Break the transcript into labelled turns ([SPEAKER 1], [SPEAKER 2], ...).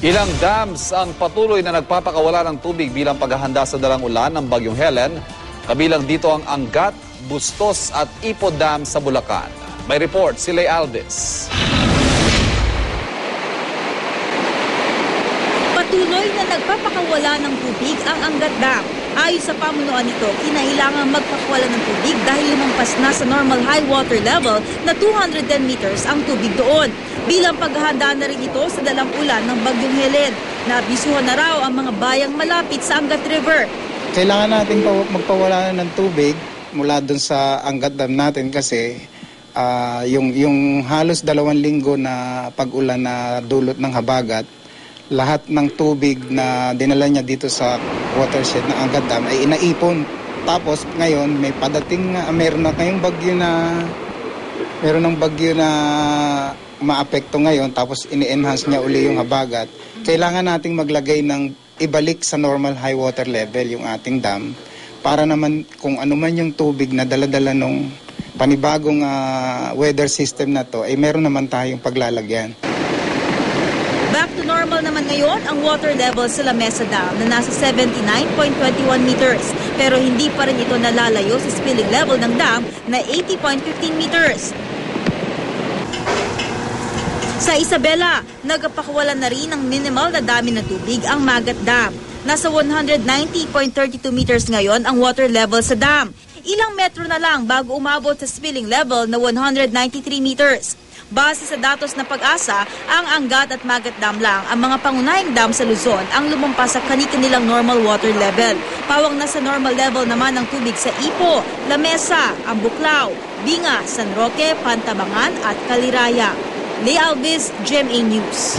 [SPEAKER 1] Ilang dams ang patuloy na nagpapakawala ng tubig bilang paghahanda sa dalang ulan ng Bagyong Helen. Kabilang dito ang Angat, Bustos at Ipo Dam sa Bulacan. May report si Lay Alves.
[SPEAKER 2] Patuloy na nagpapakawala ng tubig ang Angat Dam. Ayon sa pamunuan nito, kinailangan magpakawala ng tubig dahil lumampas na sa normal high water level na 210 meters ang tubig doon. Bilang paghahanda na rin ito sa dalang ulan ng Bagyong Helen. Nabisuhan na raw ang mga bayang malapit sa Angat River.
[SPEAKER 3] Kailangan natin magpawala ng tubig mula dun sa Angat Dam natin kasi yung halos 2 linggo na pag-ulan na dulot ng habagat, lahat ng tubig na dinala niya dito sa watershed ng Angat Dam ay inaipon. Tapos ngayon may padating meron ng bagyo na maapekto ngayon tapos ini-enhance niya uli yung habagat. Kailangan nating maglagay ng ibalik sa normal high water level yung ating dam para naman kung ano man yung tubig na dala-dala nung panibagong weather system na to ay meron naman tayong paglalagyan.
[SPEAKER 2] Back to normal naman ngayon ang water level sa La Mesa Dam na nasa 79.21 meters. Pero hindi pa rin ito nalalayo sa spilling level ng dam na 80.15 meters. Sa Isabela, nagpakawalan na rin ng minimal na dami ng tubig ang Magat Dam. Nasa 190.32 meters ngayon ang water level sa dam. Ilang metro na lang bago umabot sa spilling level na 193 meters. Base sa datos na Pag-asa, ang Angat at Magat Dam lang ang mga pangunahing dam sa Luzon ang lumampas sa kani-kanilang normal water level. Pawang nasa normal level naman ang tubig sa Ipo, La Mesa, Ambuklao, Binga, San Roque, Pantabangan at Caliraya. Lay Alves, GMA News.